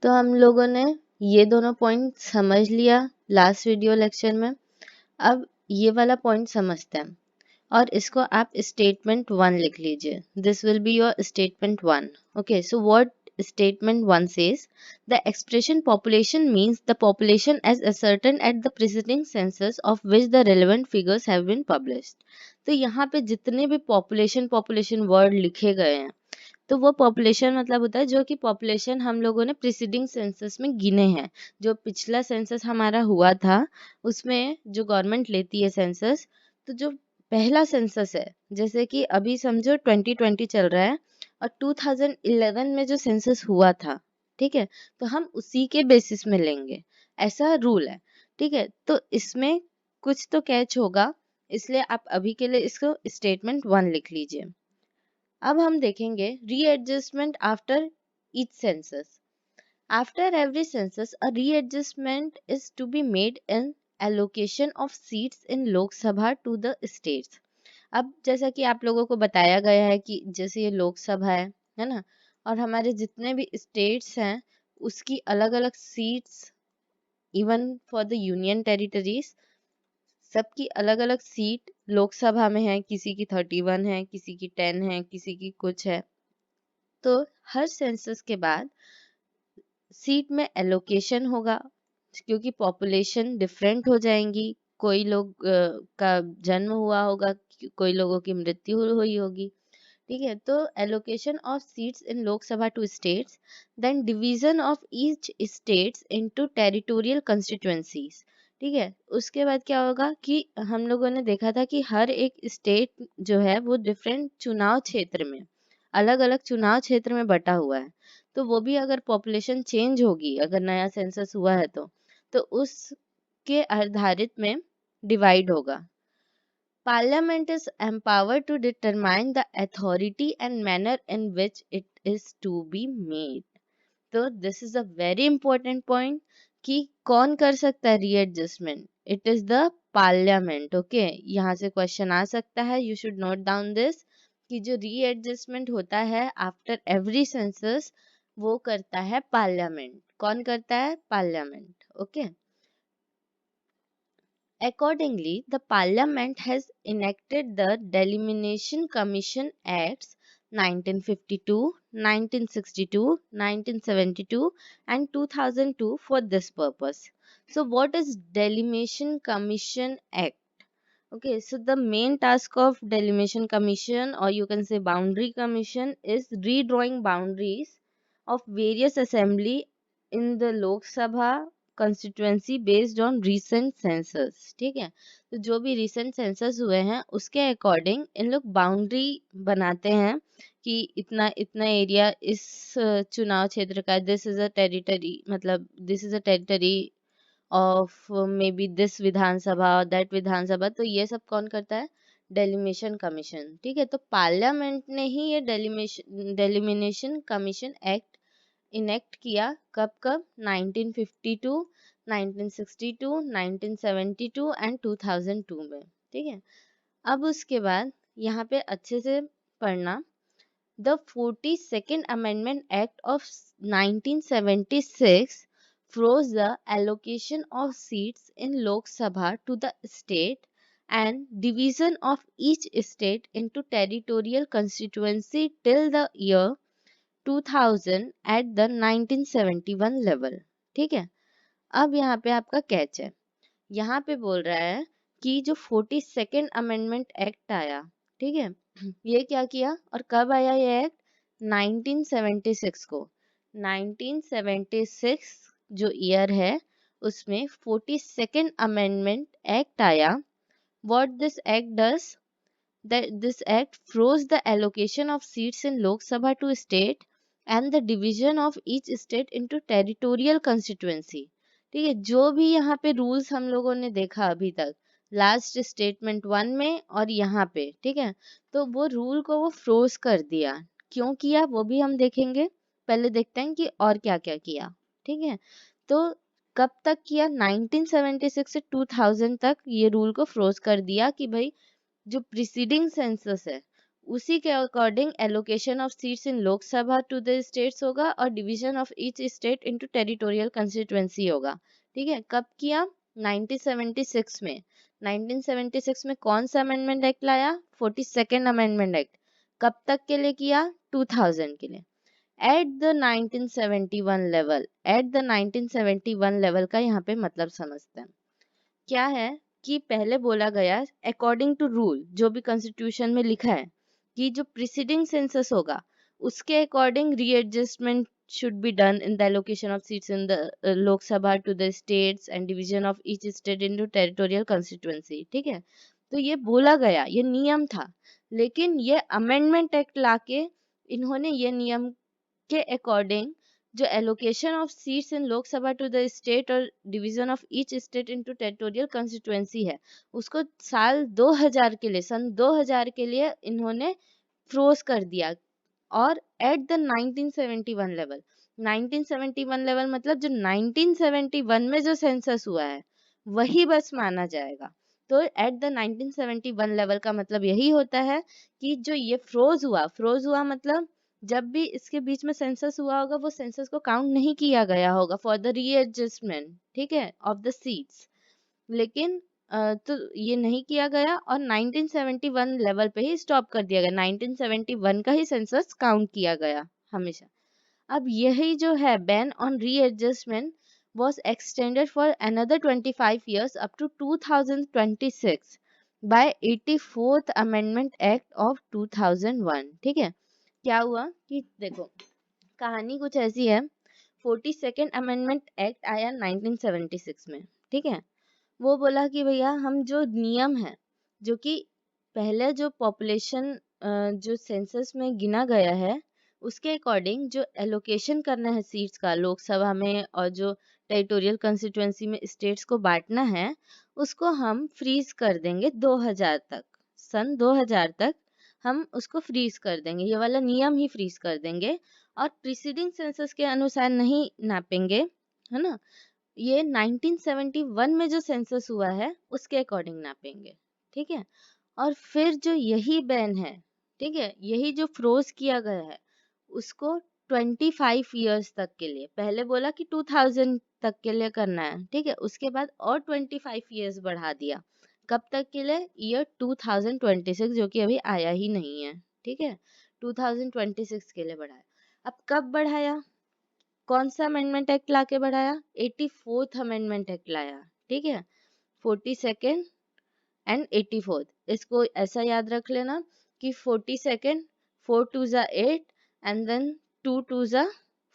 तो हम लोगों ने ये दोनों पॉइंट समझ लिया लास्ट वीडियो लेक्चर में। अब ये वाला पॉइंट समझते हैं और इसको आप स्टेटमेंट 1 लिख लीजिए। This will be your statement 1। Okay, so what statement 1 says, the expression population means the population as ascertained at the preceding census of which the relevant figures have been published। तो यहाँ पे जितने भी population word लिखे गए हैं, तो वो पॉपुलेशन मतलब होता है जो कि पॉपुलेशन हम लोगों ने प्रीसीडिंग सेंसस में गिने हैं। जो पिछला सेंसस हमारा हुआ था उसमें जो गवर्नमेंट लेती है सेंसस, तो जो पहला सेंसस है, जैसे कि अभी समझो 2020 चल रहा है और 2011 में जो सेंसस हुआ था, ठीक है, तो हम उसी के बेसिस में लेंगे, ऐसा रूल है। ठीक है, तो इसमें कुछ तो कैच होगा, इसलिए आप अभी के लिए इसको स्टेटमेंट 1 लिख लीजिए। अब हम देखेंगे readjustment after each census. After every census a readjustment is to be made in allocation of seats in Lok Sabha to the states. अब जैसा कि आप लोगों को बताया गया है कि जैसे ये लोकसभा है ना, और हमारे जितने भी स्टेट्स हैं उसकी अलग अलग seats, even for the union territories, सबकी अलग अलग सीट लोकसभा में है, किसी की 31 है, किसी की 10 है, किसी की कुछ है। तो हर सेंसस के बाद सीट में एलोकेशन होगा, क्योंकि पॉपुलेशन डिफरेंट हो जाएंगी। कोई लोग का जन्म हुआ होगा, कोई लोगों की मृत्यु हुई होगी। ठीक है, तो allocation of seats in Lok Sabha to states, then division of each states into territorial constituencies. ठीक है, उसके बाद क्या होगा कि हम लोगों ने देखा था कि हर एक स्टेट जो है वो डिफरेंट चुनाव क्षेत्र में, अलग अलग चुनाव क्षेत्र में बटा हुआ है। तो वो भी अगर पॉपुलेशन चेंज होगी, अगर नया सेंसस हुआ है तो उसके आधारित में डिवाइड होगा। Parliament is empowered to determine the authority and manner in which it is to be made। तो this is a very important point कि कौन कर सकता है readjustment. It is the parliament. Okay, यहाँ से क्वेश्चन आ सकता है, you should note down this, कि जो रीएडजस्टमेंट होता है आफ्टर एवरी सेंसस वो करता है पार्लियामेंट। कौन करता है? Parliament. Okay, accordingly, the Parliament has enacted the Delimitation Commission Acts 1952, 1962, 1972 and 2002 for this purpose. So what is Delimitation Commission Act? Okay, so the main task of Delimitation Commission, or you can say Boundary Commission, is redrawing boundaries of various assembly in the Lok Sabha constituency based on recent census। ठीक है, तो जो भी recent census हुए हैं उसके according इन लोग boundary बनाते हैं कि इतना इतना एरिया इस चुनाव क्षेत्र का, दिस इज अ टेरिटरी, मतलब this is a territory of may be this Vidhan Sabha और दैट विधानसभा। तो ये सब कौन करता है? Delimitation commission. ठीक है, तो पार्लियामेंट ने ही ये डेलिमिनेशन कमीशन एक्ट इनेक्ट किया। कब कब? 1952, 1962, 1972 एंड 2002 में। ठीक है, अब उसके बाद यहाँ पे अच्छे से पढ़ना। The 42nd Amendment Act of 1976 froze the allocation of seats in Lok Sabha to the state and division of each state into territorial constituency till the year 2000 at the 1971 level। ठीक है, अब यहाँ पे आपका कैच है। यहाँ पे बोल रहा है कि जो 42nd अमेंडमेंट एक्ट आया, ठीक है, ये क्या किया और कब आया ये एक्ट? 1976 को। 1976 जो ईयर है उसमें 42nd अमेंडमेंट एक्ट आया। What this act does, that this act froze the allocation of seats in Lok Sabha to state and the division of each state into territorial constituency। ठीक है, जो भी यहाँ पे रूल्स हम लोगों ने देखा अभी तक लास्ट स्टेटमेंट 1 में और यहाँ पे, ठीक है, तो वो रूल को वो फ्रोज कर दिया। क्यों किया वो भी हम देखेंगे, पहले देखते हैं कि और क्या क्या किया। ठीक है, तो कब तक किया? 1976 से 2000 तक ये रूल को फ्रोज कर दिया कि भाई जो प्रीसीडिंग सेंसस है उसी के according allocation of seats in Lok Sabha to the states होगा और division of each state into territorial constituency होगा। ठीक है, कब किया? 1976 में। 1976 में कौन सा अमेंडमेंट एक्ट लाया? 42nd amendment act. कब तक के लिए किया? 2000 के लिए। At the 1971 level, at the 1971 level का यहाँ पे मतलब समझते हैं। क्या है कि पहले बोला गया अकॉर्डिंग टू रूल, जो भी कॉन्स्टिट्यूशन में लिखा है कि जो प्रीसीडिंग सेंसस होगा उसके according readjustment should be done in the allocation of seats in the Lok Sabha to the states and division of each state into territorial constituency। ठीक है, तो ये बोला गया, ये नियम था, लेकिन ये अमेंडमेंट एक्ट लाके इन्होंने ये नियम के अकॉर्डिंग जो allocation of seats in Lok Sabha to the state और division of each state into territorial constituency है, उसको साल 2000 के लिए, सन 2000 के लिए इन्होंने फ्रोज कर दिया। और एट द 1971 लेवल, 1971 लेवल मतलब जो 1971 में जो सेंसस हुआ है वही बस माना जाएगा। तो एट द 1971 लेवल का मतलब यही होता है कि जो ये फ्रोज हुआ मतलब जब भी इसके बीच में सेंसस हुआ होगा वो सेंसस को काउंट नहीं किया गया होगा फॉर द रीएडजस्टमेंट, ठीक है, ऑफ द सीट्स। लेकिन तो ये नहीं किया गया और 1971 लेवल पे ही स्टॉप कर दिया गया। 1971 का ही सेंसस काउंट किया गया हमेशा। अब यही जो है ban on readjustment was extended for another 25 years up to 2026 by 84th Amendment Act of 2001। ठीक है, क्या हुआ कि देखो कहानी कुछ ऐसी है। 42nd अमेंडमेंट एक्ट आया 1976 में। ठीक है, वो बोला कि भैया हम जो नियम है, जो कि पहले जो पॉपुलेशन जो सेंसस में गिना गया है उसके अकॉर्डिंग जो एलोकेशन करना है सीट्स का लोकसभा में और जो टेरिटोरियल कंस्टिट्यूएंसी में स्टेट्स को बांटना है उसको हम फ्रीज कर देंगे 2000 तक। सन 2000 तक हम उसको फ्रीज कर देंगे, ये वाला नियम ही फ्रीज कर देंगे और प्रीसीडिंग सेंसस के अनुसार नहीं नापेंगे, है ना। ये 1971 में जो सेंसस हुआ है उसके अकॉर्डिंग नापेंगे। ठीक है, और फिर जो यही बैन है, ठीक है, यही जो फ्रोज किया गया है उसको 25 इयर्स तक के लिए, पहले बोला कि 2000 तक के लिए करना है, ठीक है, उसके बाद और 25 इयर्स बढ़ा दिया। कब तक के लिए? ईयर 2026, जो कि अभी आया ही नहीं है। ठीक है, 2026 के लिए बढ़ाया। अब कब बढ़ाया? कौन सा अमेंडमेंट एक्ट लाके बढ़ाया? 84th अमेंडमेंट एक्ट लाया। ठीक है, 42nd एंड 84th, इसको ऐसा याद रख लेना कि 42nd 4 2 जा 8 एंड देन 2 2 जा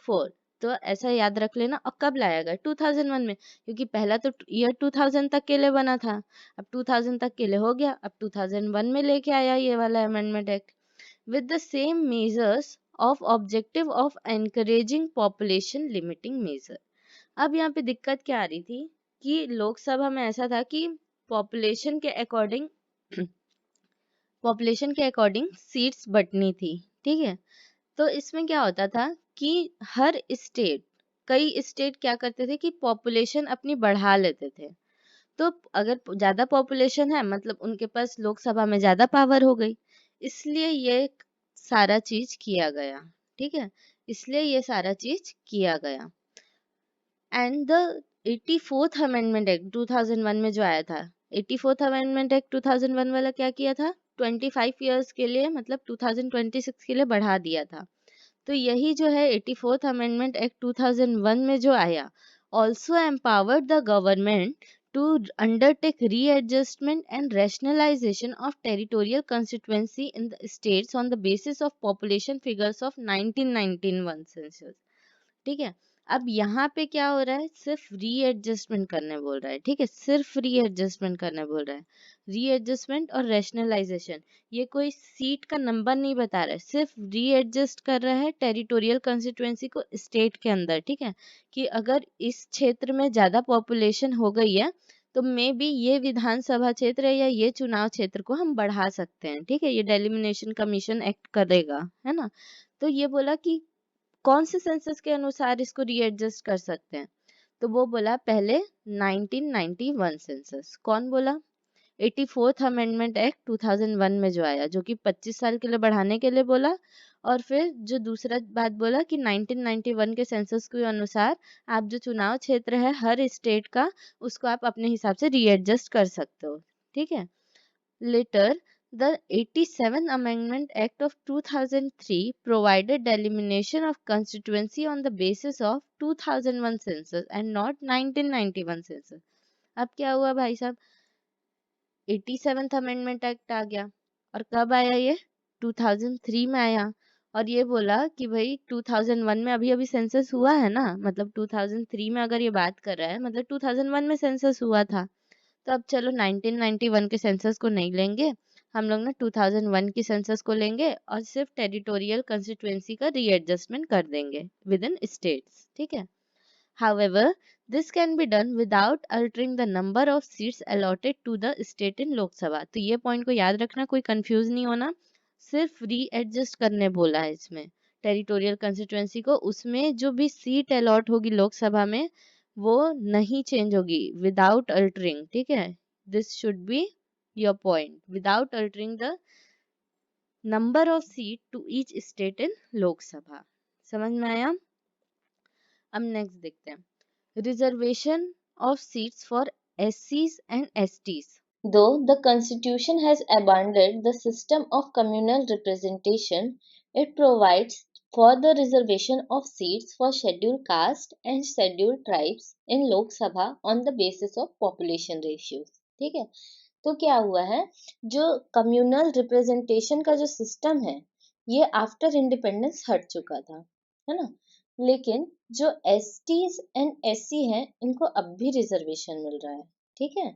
4, तो ऐसा याद रख लेना। और कब लाया गया? 2001 में, क्योंकि पहला तो ईयर 2000 तक के लिए बना था, अब 2000 तक के लिए हो गया, अब 2001 में लेके आया ये वाला amendment act with the same measures of objective of encouraging population limiting measure। अब यहाँ पे दिक्कत क्या आ रही थी कि लोकसभा में ऐसा था कि पॉपुलेशन के अकॉर्डिंग पॉपुलेशन के अकॉर्डिंग सीट्स बंटनी थी। ठीक है, तो इसमें क्या होता था कि हर स्टेट, कई स्टेट क्या करते थे कि पॉपुलेशन अपनी बढ़ा लेते थे। तो अगर ज्यादा पॉपुलेशन है मतलब उनके पास लोकसभा में ज्यादा पावर हो गई, इसलिए ये सारा चीज किया गया। ठीक है, इसलिए ये सारा चीज किया गया। And the 84th amendment act 2001 में जो आया था, 84th अमेंडमेंट एक्ट 2001 वाला क्या किया था? 25 इयर्स के लिए मतलब 2026 के लिए बढ़ा दिया था। तो यही जो है 84th अमेंडमेंट एक्ट 2001 में जो आया, also empowered the government to undertake readjustment and rationalization of territorial constituency in the states on the basis of population figures of 1991 census। ठीक है, अब यहाँ पे क्या हो रहा है? सिर्फ रीएडजस्टमेंट करने बोल रहा है। ठीक है, सिर्फ रीएडजस्टमेंट करने बोल रहा है। रीएडजस्टमेंट और रैशनलाइजेशन, ये कोई सीट का नंबर नहीं बता रहा है, सिर्फ रीएडजस्ट कर रहा है टेरिटोरियल कंस्टिट्यूएंसी को स्टेट के अंदर। ठीक है, कि अगर इस क्षेत्र में ज्यादा पॉपुलेशन हो गई है तो मे बी ये विधानसभा क्षेत्र या ये चुनाव क्षेत्र को हम बढ़ा सकते हैं। ठीक है, ये डेलिमिनेशन कमीशन एक्ट करेगा, है ना। तो ये बोला कि कौन से सेंसस के अनुसार इसको रीएडजस्ट कर सकते हैं, तो वो बोला पहले 1991 सेंसस। कौन बोला? 84th अमेंडमेंट एक्ट 2001 में जो आया, जो कि 25 साल के लिए बढ़ाने के लिए बोला, और फिर जो दूसरा बात बोला कि 1991 के सेंसस के अनुसार आप जो चुनाव क्षेत्र है हर स्टेट का, उसको आप अपने हिसाब से रीएडजस्ट कर सकते हो, ठीक है। Later, the 87th Amendment Act of 2003 provided delimitation of constituency on the basis of 2001 census and not 1991 census. अब क्या हुआ भाई साहब, 87th अमेंडमेंट एक्ट आ गया, और कब आया ये, 2003 में आया, और ये बोला कि भाई 2001 में अभी अभी सेंसस हुआ है ना, मतलब 2003 में अगर ये बात कर रहा है मतलब 2001 में सेंसस हुआ था, तो अब चलो 1991 के सेंसस को नहीं लेंगे हम लोग ना, 2001 की सेंसस को लेंगे और सिर्फ टेरिटोरियल कंस्टिट्यूएंसी का रीएडजस्टमेंट कर देंगे विद इन स्टेट्स, ठीक है। However, this can be done without altering the number of seats allotted to the state in लोक सभा। तो ये पॉइंट को याद रखना, कोई कंफ्यूज नहीं होना, सिर्फ रीएडजस्ट करने बोला है इसमें टेरिटोरियल कंस्टिट्यूएंसी को, उसमें जो भी सीट अलॉट होगी लोकसभा में वो नहीं चेंज होगी विदाउट अल्टरिंग, ठीक है। This should be your point, without altering the number of seat to each state in Lok Sabha. समझ में आया? अब नेक्स्ट देखते हैं, reservation of seats for SCs and STs. Though the Constitution has abandoned the system of communal representation, it provides for the reservation of seats for scheduled caste and scheduled tribes in Lok Sabha on the basis of population ratios. ठीक है, तो क्या हुआ है, जो communal representation का जो system है ये आफ्टर इंडिपेंडेंस हट चुका था, है ना, लेकिन जो STs एंड SC हैं इनको अब भी रिजर्वेशन मिल रहा है, ठीक है।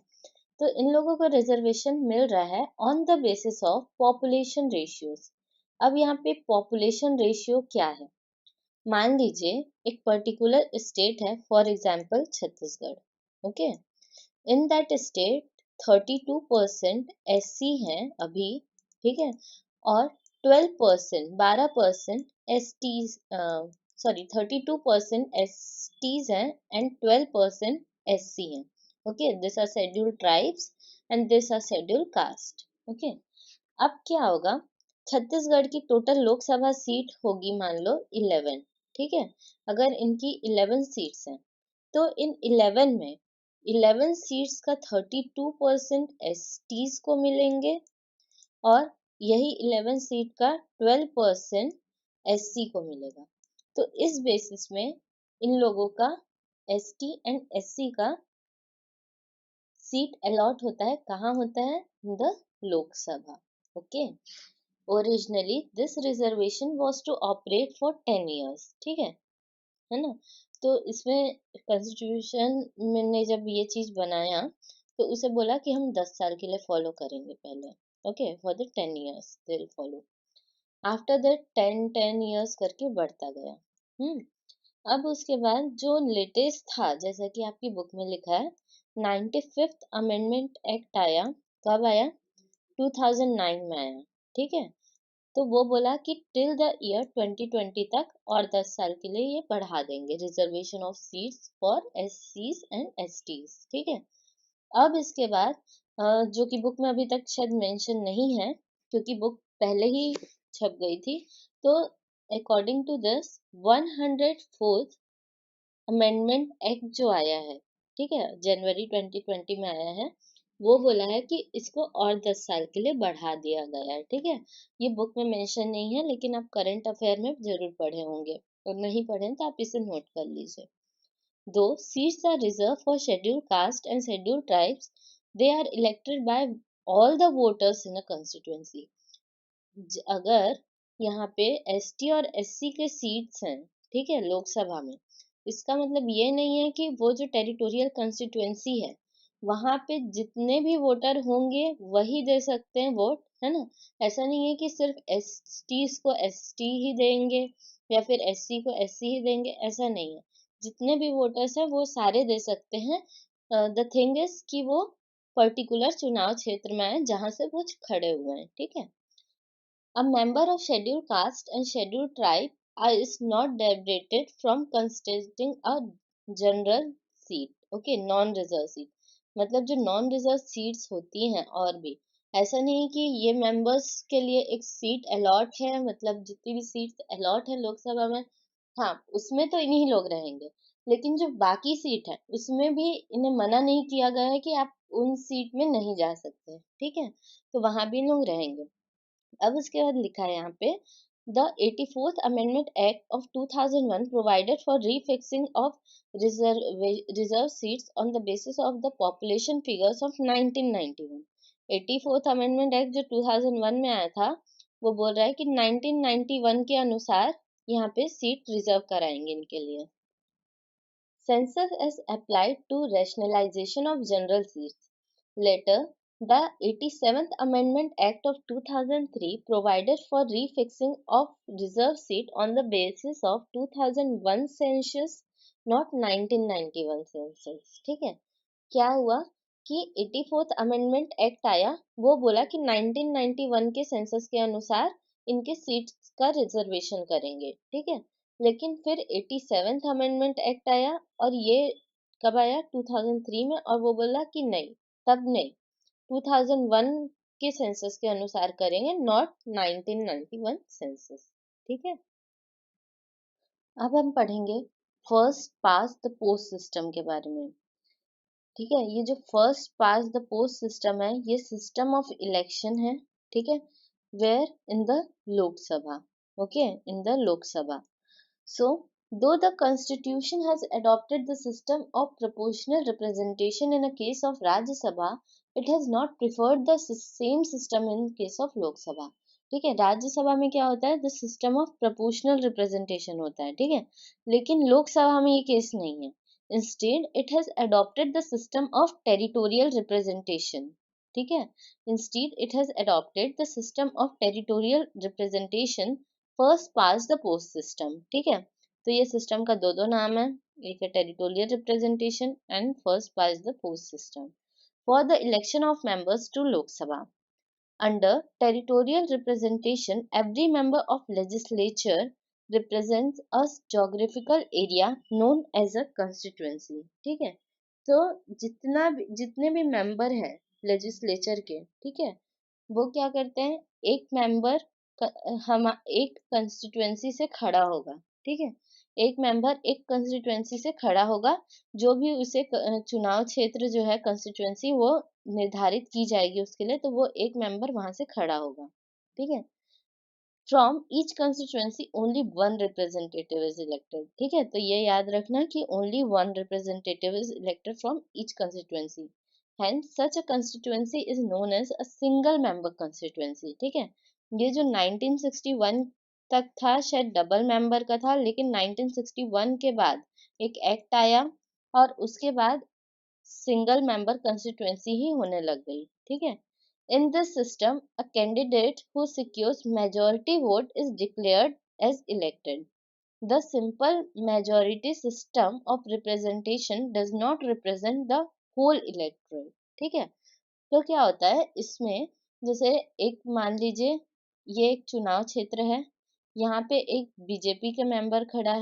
तो इन लोगों को रिजर्वेशन मिल रहा है on the basis of population ratios. अब यहाँ पे पॉपुलेशन रेशियो क्या है, मान लीजिए एक पर्टिकुलर स्टेट है, for example Chhattisgarh, okay, in that state 32% SC हैं अभी, ठीक है, और 12% STs, सॉरी 32% STs हैं एंड 12% SC हैं, okay, this are scheduled tribes and this are scheduled caste, okay. अब क्या होगा, छत्तीसगढ़ की टोटल लोकसभा सीट होगी मान लो 11, ठीक है, अगर इनकी 11 सीट्स हैं तो इन 11 में 11 सीट्स का 32% STs को मिलेंगे और यही 11 सीट का 12% SC को मिलेगा। तो इस बेसिस में इन लोगों का ST एंड SC का सीट अलॉट होता है, कहाँ होता है, the Lok Sabha, okay. Originally this reservation was to operate for 10 years, ठीक है ना। तो इसमें कॉन्स्टिट्यूशन ने जब ये चीज बनाया तो उसे बोला कि हम 10 साल के लिए फॉलो करेंगे पहले, okay, for the 10 years they will follow, after that 10 years करके बढ़ता गया। अब उसके बाद जो लेटेस्ट था, जैसा कि आपकी बुक में लिखा है 95th अमेंडमेंट एक्ट आया, कब आया, 2009 में आया, ठीक है। तो वो बोला कि टिल द ईयर 2020 तक और 10 साल के लिए ये बढ़ा देंगे reservation of seats for SCs and STs, ठीक है। अब इसके बाद जो कि बुक में अभी तक शायद मेंशन नहीं है क्योंकि बुक पहले ही छप गई थी, तो according to this 104th amendment act जो आया है, ठीक है, जनवरी 2020 में आया है, वो बोला है कि इसको और 10 साल के लिए बढ़ा दिया गया है, ठीक है। ये बुक में मेंशन नहीं है लेकिन आप करंट अफेयर में जरूर पढ़े होंगे, और नहीं पढ़े तो आप इसे नोट कर लीजिए। दो seats are reserve for scheduled caste and scheduled tribes, they are elected by all the voters in a constituency। अगर यहाँ पे ST और SC के सीट्स हैं, ठीक है, लोकसभा में, इसका मतलब ये नहीं है कि वो जो टेरिटोरियल कंस्टिट्यूएंसी है वहां पे जितने भी वोटर होंगे वही दे सकते हैं वोट, है ना। ऐसा नहीं है कि सिर्फ STs को ST ही देंगे या फिर SC को SC ही देंगे, ऐसा नहीं है, जितने भी वोटर्स हैं वो सारे दे सकते हैं। द थिंग इज कि वो पर्टिकुलर चुनाव क्षेत्र में है जहां से वो खड़े हुए हैं, ठीक है। A member of scheduled caste and scheduled tribe is not derogated from contesting a general seat, okay, non-reserve seat। मतलब जो नॉन रिजर्व सीट्स होती हैं, और भी ऐसा नहीं कि ये मेंबर्स के लिए एक सीट अलॉट है, मतलब जितनी भी सीट्स अलॉट है लोकसभा में, हाँ उसमें तो इन्हीं लोग रहेंगे, लेकिन जो बाकी सीट है उसमें भी इन्हें मना नहीं किया गया है कि आप उन सीट में नहीं जा सकते, ठीक है, तो वहां भी लोग रहेंगे। अब उसके बाद लिखा है यहाँ पे, the 84th amendment act of 2001 provided for रीफिक्सिंग of reserve seats on the basis of the population figures of 1991। 84th amendment act जो 2001 में आया था, वो बोल रहा है कि 1991 के अनुसार यहाँ पे सीट रिजर्व कराएंगे इनके लिए। Census is applied to rationalization of general seats. Later, the 87th Amendment Act of 2003 provided for refixing of reserve seat on the basis of 2001 census, not 1991 census. ठीक है, क्या हुआ कि 84th अमेंडमेंट एक्ट आया, वो बोला कि 1991 के सेंसस के अनुसार इनके सीट्स का रिजर्वेशन करेंगे, ठीक है, लेकिन फिर 87th अमेंडमेंट एक्ट आया, और ये कब आया, 2003 में, और वो बोला कि नहीं, तब नहीं, 2001 के सेंसस के अनुसार करेंगे, नॉट 1991 सेंसस, ठीक है। अब हम पढ़ेंगे first past the post system के बारे में, ठीक है। ये जो first past the post system है, ये सिस्टम ऑफ इलेक्शन है, ठीक है, where in the Lok Sabha, okay, in the Lok Sabha. So, though the Constitution has adopted the system of proportional representation in a case of Rajya Sabha, it has not preferred the same system in case of Lok Sabha. ठीक है, राज्यसभा में क्या होता है, the system of proportional representation होता है, ठीक है, लेकिन लोकसभा में ये केस नहीं है। Instead it has adopted the system of territorial representation, ठीक है, instead it has adopted the system of territorial representation, first past the post system, ठीक है। तो ये सिस्टम का दो नाम है, एक है territorial representation and first past the post system for the election of members to Lok Sabha. Under territorial representation, every member of legislature represents a geographical area known as a constituency, ठीक है। तो जितने भी मेंबर है लेजिस्लेचर के, ठीक है, वो क्या करते हैं, एक मेंबर हम एक कंस्टिट्यूएंसी से खड़ा होगा, ठीक है, एक मेंबर एक कंस्टिट्यूएंसी से खड़ा होगा, जो भी उसे चुनाव क्षेत्र जो है कंस्टिट्यूएंसी वो निर्धारित की जाएगी उसके लिए, तो वो एक मेंबर वहां से खड़ा होगा, ठीक है। From each constituency only one representative is elected, ठीक है, तो ये याद रखना कि only one representative is elected from each constituency, hence such a constituency is known as a single member constituency, ठीक है। ये जो 1961 तक था शायद डबल मेंबर का था, लेकिन 1961 के बाद एक एक्ट आया, और उसके बाद सिंगल मेंबर कंस्टिट्यूएंसी ही होने लग गई, ठीक है। In this system, a candidate who secures majority vote is declared as elected. The simple majority system of representation does not represent the whole electorate, ठीक है। तो क्या होता है इसमें, जैसे एक मान लीजिए ये एक चुनाव क्षेत्र है, यहाँ पे एक बीजेपी के मेंबर खड़ा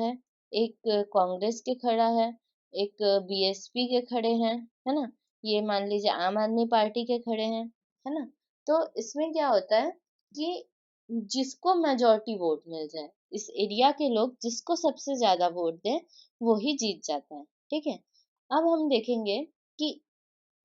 एक कांग्रेस के खड़ा है, एक बीएसपी के खड़े हैं, है ना, ये मान लीजिए आम आदमी पार्टी के खड़े हैं, है ना। तो इसमें क्या होता है कि जिसको मेजोरिटी वोट मिल जाए, इस एरिया के लोग जिसको सबसे ज्यादा वोट दें, वो ही जीत जाता है, ठीक है। अब हम देखेंगे कि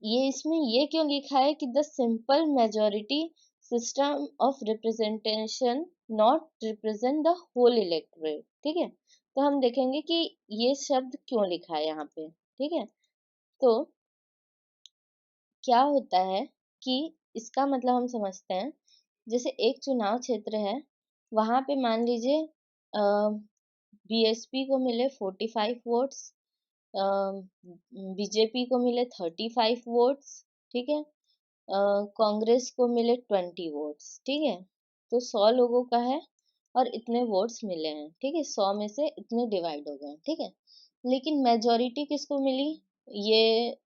ये इसमें ये क्यों लिखा है कि the simple majority system of representation not represent the whole electorate, ठीक है। तो हम देखेंगे कि ये शब्द क्यों लिखा है यहाँ पे, ठीक है। तो क्या होता है कि इसका मतलब हम समझते हैं, जैसे एक चुनाव क्षेत्र है, वहां पे मान लीजिए बीएसपी को मिले 45 वोट्स, बीजेपी को मिले 35 वोट्स, ठीक है, कांग्रेस को मिले 20 वोट्स, ठीक है। तो 100 लोगों का है और इतने वोट्स मिले हैं, ठीक है, 100 में से इतने डिवाइड हो गए, ठीक है। लेकिन मेजोरिटी किसको मिली, ये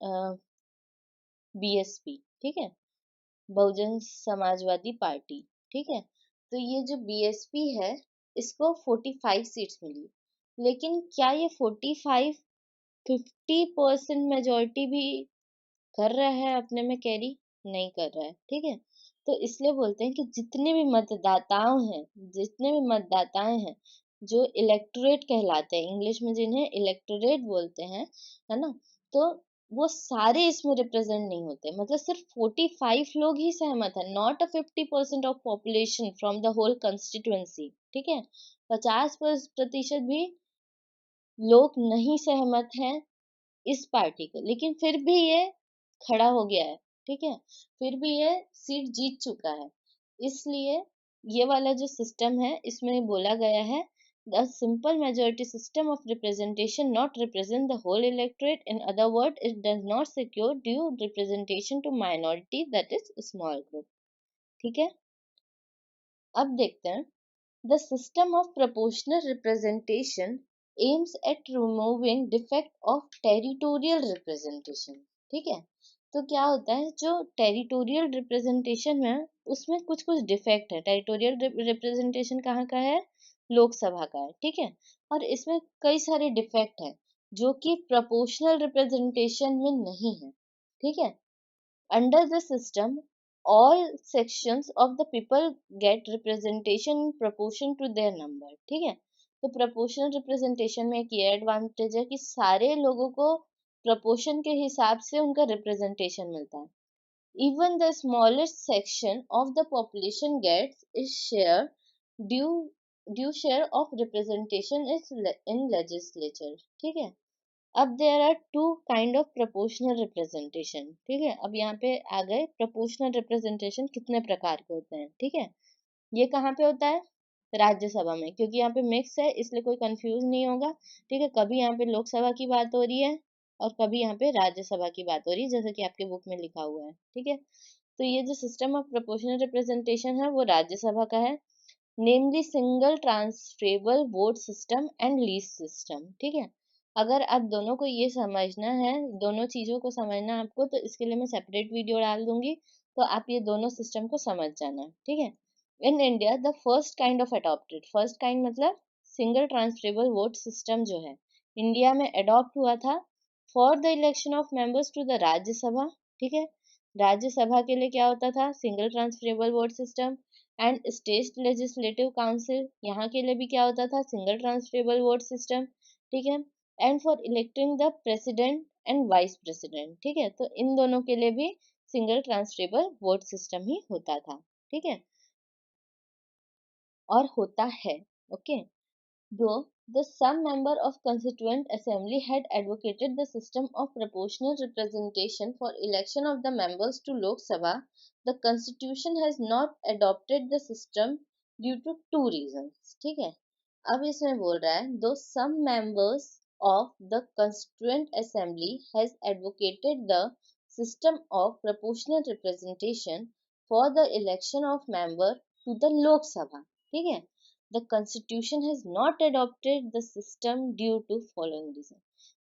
बीएसपी, ठीक है, बहुजन समाजवादी पार्टी, ठीक है। तो ये जो बीएसपी है, इसको 45 सीट्स मिली, लेकिन क्या ये 45 50% मेजोरिटी भी कर रहा है अपने में कैरी? नहीं कर रहा है, ठीक है। तो इसलिए बोलते हैं कि जितने भी मतदाताएं हैं, जो इलेक्टोरेट कहलाते हैं, इंग्लिश में जिन्हें इलेक्टोरेट बोलते हैं, है ना, तो वो सारे इसमें रिप्रेजेंट नहीं होते। मतलब सिर्फ 45 लोग ही सहमत है, not a 50% of population from the whole constituency, ठीक है। 50% भी लोग नहीं सहमत हैं इस पार्टी को, लेकिन फिर भी ये खड़ा हो गया है, ठीक है। फिर भी ये सीट जीत चुका है। इसलिए ये वाला जो सिस्टम है, इसमें बोला गया है, the simple majority system of representation not represent the whole electorate, in other word it does not secure due representation to minority that is small group, ठीक है। अब देखते हैं, the system of proportional representation aims at removing defect of territorial representation, ठीक है। तो क्या होता है, जो टेरिटोरियल रिप्रेजेंटेशन है उसमें कुछ कुछ डिफेक्ट है। टेरिटोरियल रिप्रेजेंटेशन कहाँ का है? लोकसभा का है, ठीक है। और इसमें कई सारे डिफेक्ट है जो कि प्रोपोर्शनल रिप्रेजेंटेशन में नहीं है, ठीक है। Under the system, all sections of the people get representation in proportion to their number, ठीक है। तो proportional representation में एक ये एडवांटेज है कि सारे लोगों को proportion के हिसाब से उनका representation मिलता है। Even the smallest section of the population gets its share due due share of representation is in legislature, ठीक है। अब there are two kind of proportional representation, ठीक है। अब यहाँ पे आ गए प्रोपोर्शनल रिप्रेजेंटेशन कितने प्रकार के होते हैं, ठीक है। ये कहाँ पे होता है? राज्यसभा में, क्योंकि यहाँ पे मिक्स है इसलिए कोई कंफ्यूज नहीं होगा, ठीक है। कभी यहाँ पे लोकसभा की बात हो रही है और कभी यहाँ पे राज्यसभा की बात हो रही है, जैसे कि आपके बुक में लिखा हुआ है, ठीक है। तो ये जो सिस्टम ऑफ प्रोपोर्शनल रिप्रेजेंटेशन है वो राज्यसभा का है, namely single transferable vote system and list system, ठीक है। अगर आप दोनों को ये समझना है, दोनों चीजों को समझना है आपको, तो इसके लिए मैं सेपरेट वीडियो डाल दूंगी, तो आप ये दोनों सिस्टम को समझ जाना, ठीक है। In India the first kind मतलब सिंगल ट्रांसफरेबल वोट सिस्टम जो है इंडिया में अडॉप्ट हुआ था for the election of members to the Rajya Sabha, ठीक है। राज्यसभा के लिए क्या होता था? Single transferable vote system. And state legislative council, यहाँ के लिए भी क्या होता था? सिंगल ट्रांसफरेबल वोट सिस्टम, ठीक है। And for electing the president and vice president, ठीक है। तो इन दोनों के लिए भी सिंगल ट्रांसफरेबल वोट सिस्टम ही होता था, ठीक है, और होता है, okay. Though some member of Constituent Assembly had advocated the system of proportional representation for election of the members to Lok Sabha, the Constitution has not adopted the system due to two reasons, ठीक है। अब इसमें बोल रहा है, though some members of the Constituent Assembly has advocated the system of proportional representation for the election of member to the Lok Sabha, ठीक है, the constitution has not adopted the system due to following reason।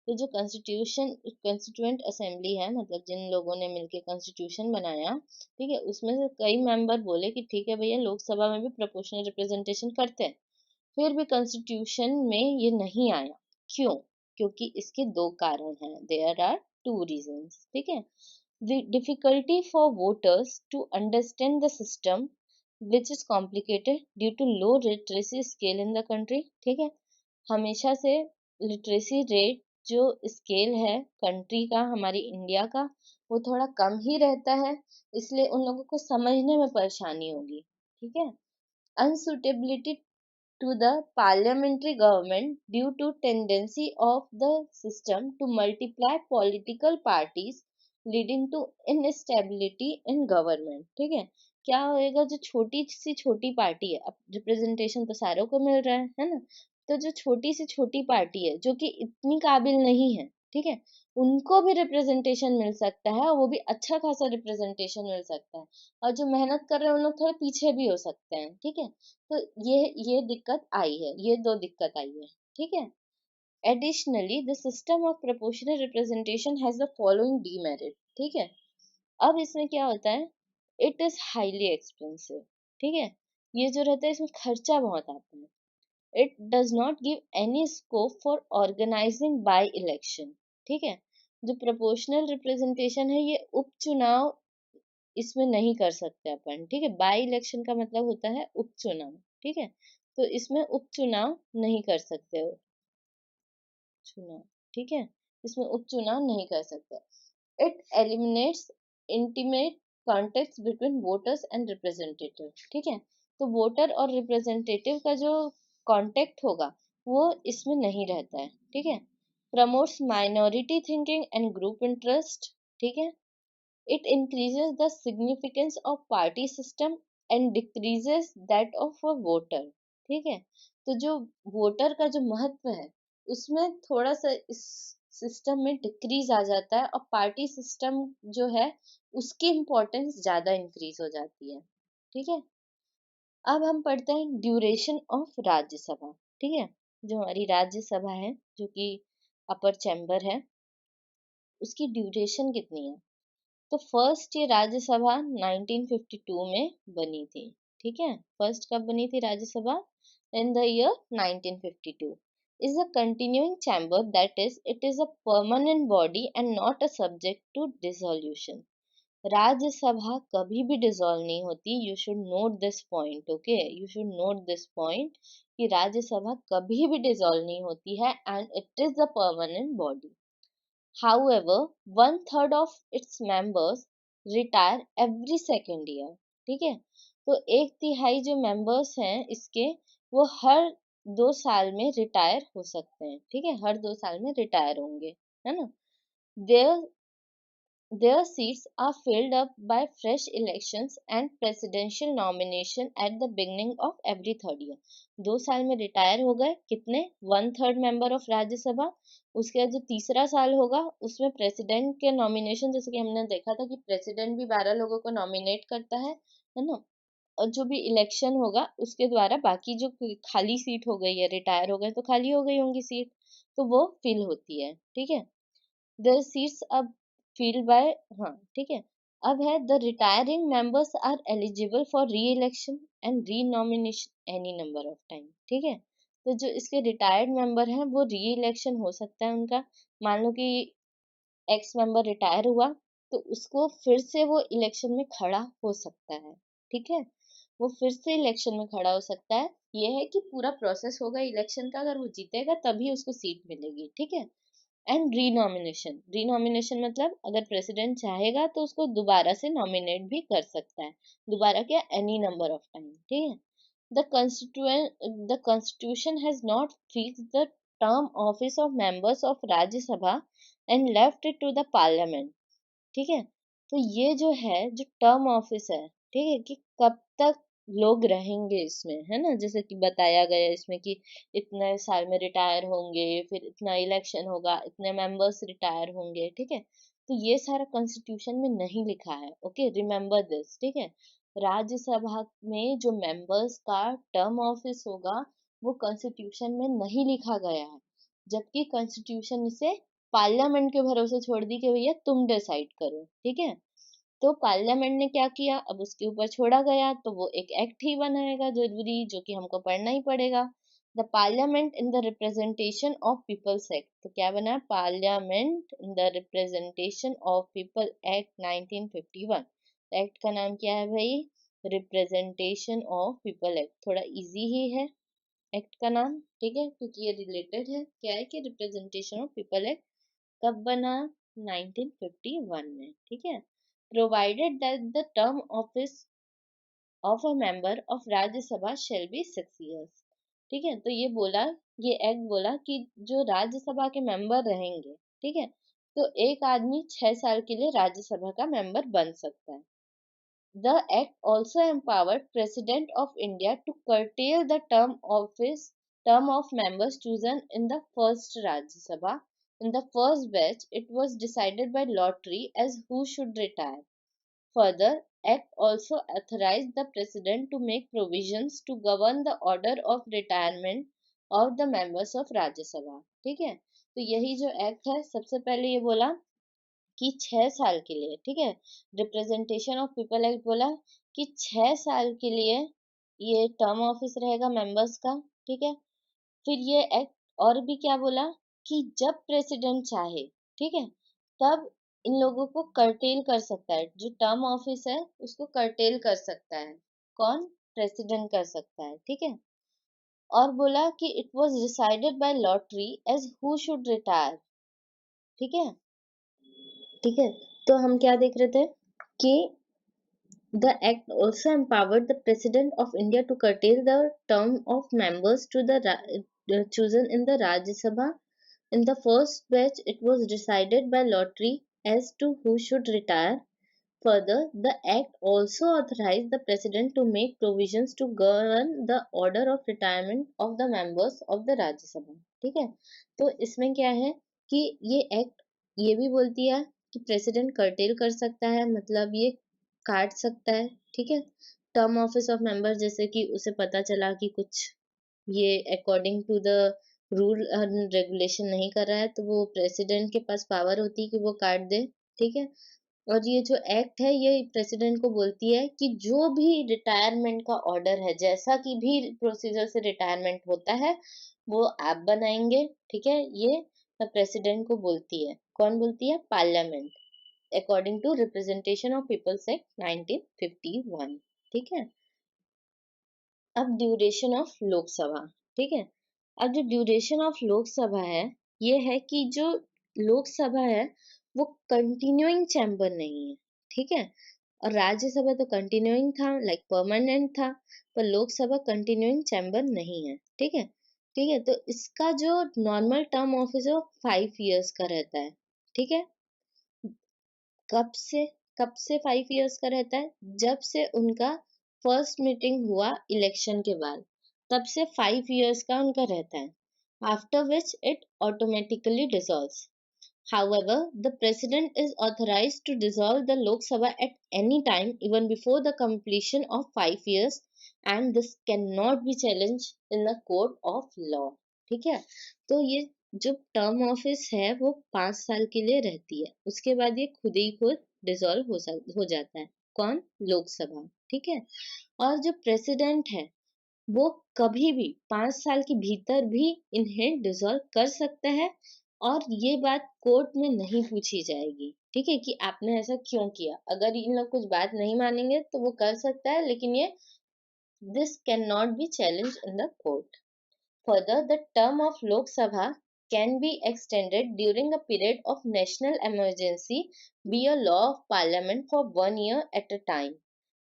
तो जो constituent assembly है, मतलब जिन लोगों ने मिलकर constitution बनाया, ठीक है, उसमें से कई मेंबर बोले कि ठीक है भैया लोकसभा में भी प्रोपोर्शनल रिप्रेजेंटेशन करते हैं, फिर भी कॉन्स्टिट्यूशन में ये नहीं आया। क्यों? क्योंकि इसके दो कारण हैं, देयर आर टू रीजंस, ठीक है। The difficulty for voters to understand the system which is complicated due to low literacy scale in the country, ठीक है। हमेशा से लिटरेसी रेट जो स्केल है कंट्री का, हमारी इंडिया का, वो थोड़ा कम ही रहता है, इसलिए उन लोगों को समझने में परेशानी होगी, ठीक है। अनसुटेबिलिटी to the parliamentary government due to tendency of the system to multiply political parties leading to instability in government, ठीक है। क्या होएगा, जो छोटी पार्टी है, अब रिप्रेजेंटेशन तो सारों को मिल रहा है ना, तो जो छोटी सी छोटी पार्टी है जो कि इतनी काबिल नहीं है, ठीक है, उनको भी रिप्रेजेंटेशन मिल सकता है, और वो भी अच्छा खासा रिप्रेजेंटेशन मिल सकता है, और जो मेहनत कर रहे हैं उन लोग थोड़े पीछे भी हो सकते हैं, ठीक है। तो ये दिक्कत आई है, ये दो दिक्कत आई है, ठीक है। Additionally the system of proportional representation has the following demerit, ठीक है। अब इसमें क्या होता है, इट इज हाईली एक्सपेंसिव, ठीक है। ये जो रहता है इसमें खर्चा बहुत आता है। It does not give any scope for organising by election, ठीक है। जो प्रोपोर्शनल रिप्रेजेंटेशन है ये उपचुनाव इसमें नहीं कर सकते अपन, ठीक है। बाई इलेक्शन का मतलब होता है उपचुनाव, ठीक है। तो इसमें उपचुनाव नहीं कर सकते हो, चुनाव, ठीक है, इसमें उपचुनाव नहीं कर सकते। It eliminates intimate contact between voters and representative, ठीक है। तो वोटर और रिप्रेजेंटेटिव का जो कॉन्टेक्ट होगा वो इसमें नहीं रहता है, ठीक है। Promotes minority thinking and group interest, ठीक है। It increases the significance of party system and decreases that of a voter, ठीक है। तो जो वोटर का जो महत्व है उसमें थोड़ा सा इस सिस्टम में डिक्रीज आ जाता है और पार्टी सिस्टम जो है उसकी इम्पोर्टेंस ज्यादा इंक्रीज हो जाती है, ठीक है। अब हम पढ़ते हैं ड्यूरेशन ऑफ राज्यसभा, ठीक है। जो हमारी राज्यसभा है जो कि अपर चैम्बर है उसकी ड्यूरेशन कितनी है। तो फर्स्ट ये राज्यसभा 1952 में बनी थी, ठीक है। फर्स्ट कब बनी थी Rajya Sabha? In the year 1952। is a continuing chamber, that is it is a permanent body and not a subject to dissolution। Rajya Sabha कभी भी डिसॉल्व नहीं होती, you should note this point, okay, you should note this point कि राज्यसभा कभी भी dissolve नहीं होती है and it is a permanent body. However, one third of its members retire every second year, ठीक है। तो एक तिहाई जो मेंबर्स हैं इसके वो हर 2 साल में रिटायर हो सकते हैं, ठीक है, हर 2 साल में रिटायर होंगे, है ना। There Their seats are filled up by fresh elections and presidential nomination at the beginning of every third year। 2 साल में रिटायर हो गए कितने? 1/3 मेंबर ऑफ राज्यसभा। उसके बाद जो तीसरा साल होगा उसमें प्रेसिडेंट के नॉमिनेशन, जैसे कि हमने देखा था कि प्रेसिडेंट भी 12 लोगों को नॉमिनेट करता है ना। और जो भी इलेक्शन होगा उसके द्वारा बाकी जो खाली सीट हो गई है, रिटायर हो गए तो खाली हो गई होंगी सीट, तो वो फिल होती है, ठीक है। The seats are filled by, हाँ ठीक है। अब है the retiring members are eligible for re-election and re-nomination any number of time, ठीक है। तो जो इसके रिटायर्ड मेंबर हैं वो री इलेक्शन हो सकता है उनका। मान लो कि एक्स मेंबर रिटायर हुआ तो उसको फिर से वो इलेक्शन में खड़ा हो सकता है, ठीक है। वो फिर से इलेक्शन में खड़ा हो सकता है। ये है कि पूरा प्रोसेस होगा इलेक्शन का, अगर वो जीतेगा तभी उसको सीट मिलेगी, ठीक है। एंड रीनॉमिनेशन, रीनॉमिनेशन मतलब अगर प्रेसिडेंट चाहेगा तो उसको दोबारा से नॉमिनेट भी कर सकता है, दोबारा क्या, एनी नंबर ऑफ टाइम, ठीक है। The constitution has not fixed the term office of members of Rajya Sabha and left it to the parliament, ठीक है। तो ये जो है जो टर्म ऑफिस है, ठीक है, कि कब तक लोग रहेंगे इसमें, है ना, जैसे कि बताया गया इसमें कि इतने साल में रिटायर होंगे, फिर इतना इलेक्शन होगा, इतने मेंबर्स रिटायर होंगे, ठीक है। तो ये सारा कॉन्स्टिट्यूशन में नहीं लिखा है, ओके, रिमेम्बर दिस, ठीक है। राज्यसभा में जो मेंबर्स का टर्म ऑफिस होगा वो कॉन्स्टिट्यूशन में नहीं लिखा गया है, जबकि कॉन्स्टिट्यूशन इसे पार्लियामेंट के भरोसे छोड़ दी कि भैया तुम डिसाइड करो, ठीक है। तो पार्लियामेंट ने क्या किया, अब उसके ऊपर छोड़ा गया तो वो एक एक्ट ही बनाएगा जरूरी, जो कि हमको पढ़ना ही पड़ेगा। The parliament in the representation of people's act, तो क्या बना, parliament in the representation of people act 1951। Act का नाम क्या है भाई, रिप्रेजेंटेशन ऑफ पीपल एक्ट, थोड़ा इजी ही है एक्ट का नाम, ठीक है, क्योंकि ये रिलेटेड है, क्या है कि रिप्रेजेंटेशन ऑफ पीपल एक्ट कब बना, 1951 में, ठीक है। Provided that the term office of a member of Rajya Sabha shall be 6 years, ठीक है। तो ये बोला, ये एक्ट बोला कि जो राज्यसभा के मेंबर रहेंगे, ठीक है, तो एक आदमी 6 साल के लिए राज्यसभा का मेंबर बन सकता है। The act also empowered President of India to curtail the term of members chosen in the first Rajya Sabha. In the first batch, it was decided by lottery as who should retire. Further, Act also authorized the President to make provisions to govern the order of retirement of the members of Rajya Sabha, ठीक है। तो यही जो act है, सबसे पहले ये बोला कि 6 साल के लिए, ठीक है, रिप्रेजेंटेशन ऑफ पीपल एक्ट बोला कि 6 साल के लिए ये टर्म ऑफिस रहेगा मेंबर्स का, ठीक है। फिर ये एक्ट और भी क्या बोला कि जब प्रेसिडेंट चाहे, ठीक है, तब इन लोगों को कर्टेल कर सकता है, जो टर्म ऑफिस है उसको कर्टेल कर सकता है। कौन? प्रेसिडेंट कर सकता है, ठीक है। और बोला कि it was decided by lottery as who should retire, ठीक है। ठीक है, तो हम क्या देख रहे थे कि the act also empowered the president of India to curtail the term of members to the chosen in the Rajya Sabha. In the first batch, it was decided by lottery as to who should retire. Further, the act also authorized the president to make provisions to govern the order of retirement of the members of the Rajya Sabha. ठीक है, तो इसमें क्या है कि ये act ये भी बोलती है कि प्रेसिडेंट कर्टेल कर सकता है, मतलब ये काट सकता है, ठीक है, टर्म ऑफिस ऑफ मेंबर। जैसे कि उसे पता चला कि कुछ ये according to the rule and regulation नहीं कर रहा है, तो वो प्रेसिडेंट के पास पावर होती है कि वो काट दे, ठीक है। और ये जो एक्ट है ये प्रेसिडेंट को बोलती है कि जो भी रिटायरमेंट का ऑर्डर है, जैसा कि भी प्रोसीजर से रिटायरमेंट होता है, वो आप बनाएंगे, ठीक है। ये प्रेसिडेंट को बोलती है। कौन बोलती है? Parliament, according to representation of people's act 1951, ठीक है। अब ड्यूरेशन ऑफ लोकसभा, ठीक है। अब जो ड्यूरेशन ऑफ लोकसभा है ये है कि जो लोकसभा है वो कंटिन्यूइंग चैम्बर नहीं है, ठीक है। और राज्यसभा तो कंटिन्यूइंग था, लाइक परमानेंट था, पर लोकसभा कंटिन्यूइंग चैम्बर नहीं है, ठीक है। ठीक है, तो इसका जो नॉर्मल टर्म ऑफिस है वो 5 इयर्स का रहता है, ठीक है। कब से कब से 5 इयर्स का रहता है? जब से उनका फर्स्ट मीटिंग हुआ इलेक्शन के बाद, तब से 5 इयर्स का उनका रहता है। After which it automatically dissolves. However, the president is authorized to dissolve the Lok Sabha at any time, even before the completion of 5 years, and this cannot be challenged in the court of law. ठीक है, तो ये जो term office है वो 5 साल के लिए रहती है, उसके बाद ये खुद ही खुद डिसॉल्व हो जाता है। कौन? लोकसभा, ठीक है। और जो प्रेसिडेंट है वो कभी भी 5 साल के भीतर भी इन्हें डिसॉल्व कर सकता है, और ये बात कोर्ट में नहीं पूछी जाएगी, ठीक है, कि आपने ऐसा क्यों किया। अगर इन लोग कुछ बात नहीं मानेंगे तो वो कर सकता है, लेकिन ये this can not be challenge in the court. Further, the term of Lok Sabha can be extended during a period of national emergency be a law of parliament for 1 year at a time